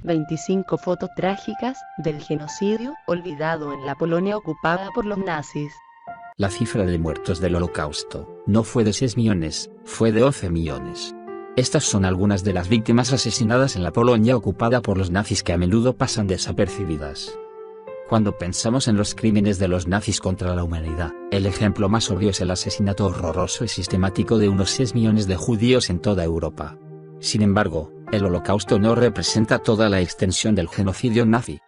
25 fotos trágicas del genocidio olvidado en la Polonia ocupada por los nazis. La cifra de muertos del Holocausto no fue de 6 millones, fue de 11 millones. Estas son algunas de las víctimas asesinadas en la Polonia ocupada por los nazis que a menudo pasan desapercibidas. Cuando pensamos en los crímenes de los nazis contra la humanidad, el ejemplo más obvio es el asesinato horroroso y sistemático de unos 6 millones de judíos en toda Europa. Sin embargo, el Holocausto no representa toda la extensión del genocidio nazi.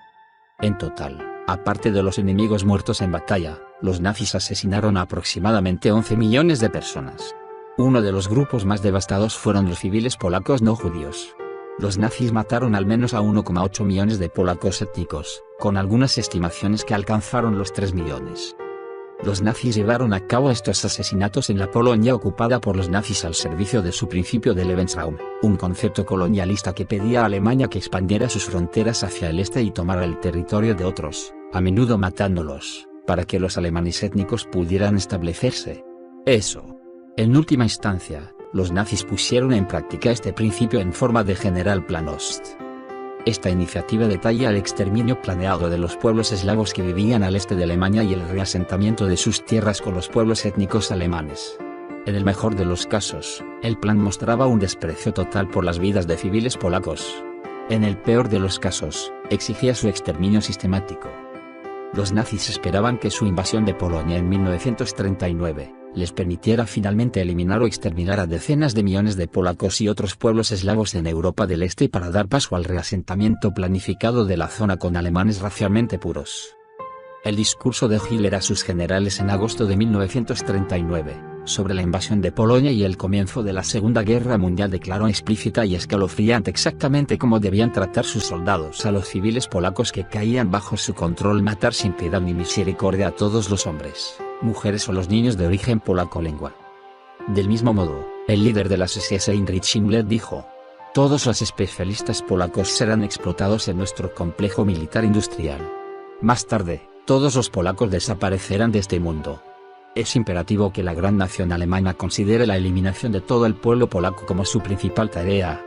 En total, aparte de los enemigos muertos en batalla, los nazis asesinaron a aproximadamente 11 millones de personas. Uno de los grupos más devastados fueron los civiles polacos no judíos. Los nazis mataron al menos a 1,8 millones de polacos étnicos, con algunas estimaciones que alcanzaron los 3 millones. Los nazis llevaron a cabo estos asesinatos en la Polonia ocupada por los nazis al servicio de su principio de Lebensraum, un concepto colonialista que pedía a Alemania que expandiera sus fronteras hacia el este y tomara el territorio de otros, a menudo matándolos, para que los alemanes étnicos pudieran establecerse. En última instancia, los nazis pusieron en práctica este principio en forma de General Plan Ost. Esta iniciativa detalla el exterminio planeado de los pueblos eslavos que vivían al este de Alemania y el reasentamiento de sus tierras con los pueblos étnicos alemanes. En el mejor de los casos, el plan mostraba un desprecio total por las vidas de civiles polacos. En el peor de los casos, exigía su exterminio sistemático. Los nazis esperaban que su invasión de Polonia en 1939 les permitiera finalmente eliminar o exterminar a decenas de millones de polacos y otros pueblos eslavos en Europa del Este para dar paso al reasentamiento planificado de la zona con alemanes racialmente puros. El discurso de Hitler a sus generales en agosto de 1939, sobre la invasión de Polonia y el comienzo de la Segunda Guerra Mundial declaró explícita y escalofriante exactamente cómo debían tratar sus soldados a los civiles polacos que caían bajo su control, matar sin piedad ni misericordia a todos los hombres, mujeres o los niños de origen polaco-lengua. Del mismo modo, el líder de las SS Heinrich Himmler dijo: "Todos los especialistas polacos serán explotados en nuestro complejo militar industrial. Más tarde, todos los polacos desaparecerán de este mundo". Es imperativo que la gran nación alemana considere la eliminación de todo el pueblo polaco como su principal tarea.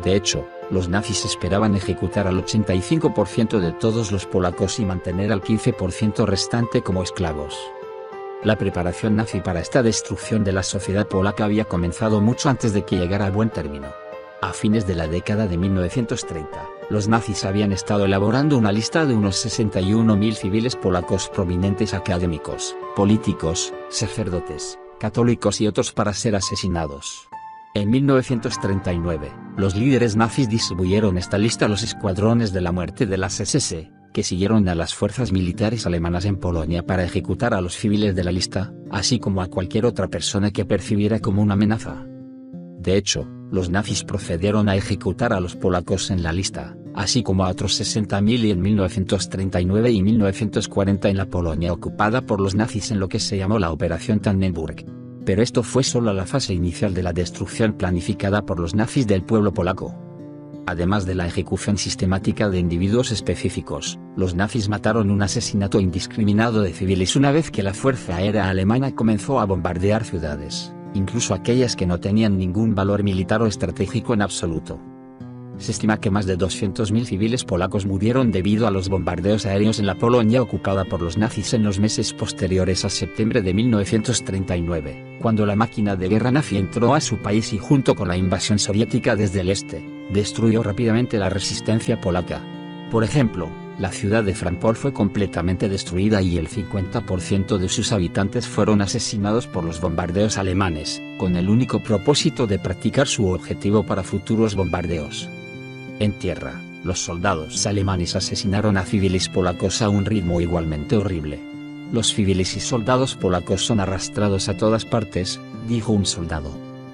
De hecho, los nazis esperaban ejecutar al 85% de todos los polacos y mantener al 15% restante como esclavos. La preparación nazi para esta destrucción de la sociedad polaca había comenzado mucho antes de que llegara a buen término. A fines de la década de 1930, los nazis habían estado elaborando una lista de unos 61.000 civiles polacos prominentes, académicos, políticos, sacerdotes, católicos y otros para ser asesinados. En 1939, los líderes nazis distribuyeron esta lista a los escuadrones de la muerte de las SS, que siguieron a las fuerzas militares alemanas en Polonia para ejecutar a los civiles de la lista, así como a cualquier otra persona que percibiera como una amenaza. De hecho, los nazis procedieron a ejecutar a los polacos en la lista, así como a otros 60.000 en 1939 y 1940 en la Polonia ocupada por los nazis en lo que se llamó la Operación Tannenberg. Pero esto fue solo la fase inicial de la destrucción planificada por los nazis del pueblo polaco. Además de la ejecución sistemática de individuos específicos, los nazis mataron un asesinato indiscriminado de civiles una vez que la Fuerza Aérea Alemana comenzó a bombardear ciudades, incluso aquellas que no tenían ningún valor militar o estratégico en absoluto. Se estima que más de 200.000 civiles polacos murieron debido a los bombardeos aéreos en la Polonia ocupada por los nazis en los meses posteriores a septiembre de 1939, cuando la máquina de guerra nazi entró a su país y junto con la invasión soviética desde el este, destruyó rápidamente la resistencia polaca. Por ejemplo, la ciudad de Frankfurt fue completamente destruida y el 50% de sus habitantes fueron asesinados por los bombardeos alemanes, con el único propósito de practicar su objetivo para futuros bombardeos. En tierra, los soldados alemanes asesinaron a civiles polacos a un ritmo igualmente horrible. "Los civiles y soldados polacos son arrastrados a todas partes", dijo un soldado.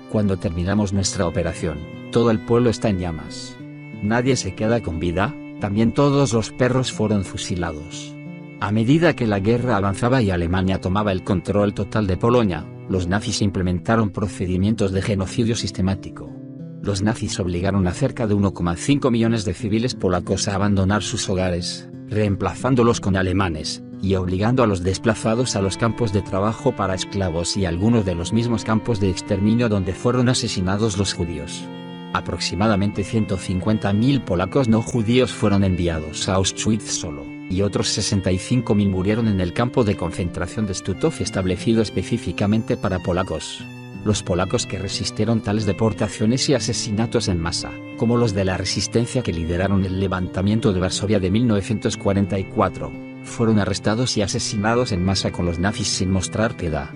"Cuando terminamos nuestra operación, todo el pueblo está en llamas. Nadie se queda con vida, también todos los perros fueron fusilados". A medida que la guerra avanzaba y Alemania tomaba el control total de Polonia, los nazis implementaron procedimientos de genocidio sistemático. Los nazis obligaron a cerca de 1,5 millones de civiles polacos a abandonar sus hogares, reemplazándolos con alemanes, y obligando a los desplazados a los campos de trabajo para esclavos y algunos de los mismos campos de exterminio donde fueron asesinados los judíos. Aproximadamente 150.000 polacos no judíos fueron enviados a Auschwitz solo, y otros 65.000 murieron en el campo de concentración de Stutthof establecido específicamente para polacos. Los polacos que resistieron tales deportaciones y asesinatos en masa, como los de la resistencia que lideraron el levantamiento de Varsovia de 1944, fueron arrestados y asesinados en masa con los nazis sin mostrar piedad.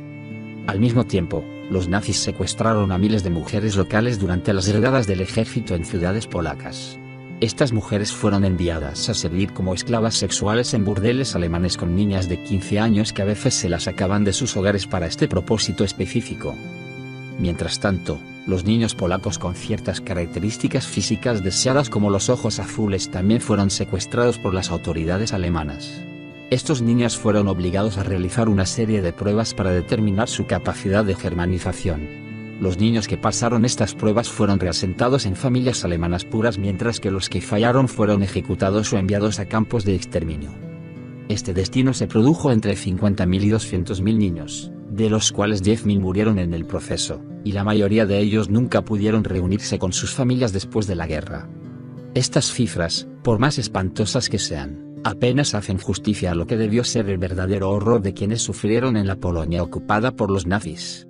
Al mismo tiempo, los nazis secuestraron a miles de mujeres locales durante las redadas del ejército en ciudades polacas. Estas mujeres fueron enviadas a servir como esclavas sexuales en burdeles alemanes con niñas de 15 años que a veces se las sacaban de sus hogares para este propósito específico. Mientras tanto, los niños polacos con ciertas características físicas deseadas como los ojos azules también fueron secuestrados por las autoridades alemanas. Estos niños fueron obligados a realizar una serie de pruebas para determinar su capacidad de germanización. Los niños que pasaron estas pruebas fueron reasentados en familias alemanas puras, mientras que los que fallaron fueron ejecutados o enviados a campos de exterminio. Este destino se produjo entre 50.000 y 200.000 niños, de los cuales 10.000 murieron en el proceso, y la mayoría de ellos nunca pudieron reunirse con sus familias después de la guerra. Estas cifras, por más espantosas que sean, apenas hacen justicia a lo que debió ser el verdadero horror de quienes sufrieron en la Polonia ocupada por los nazis.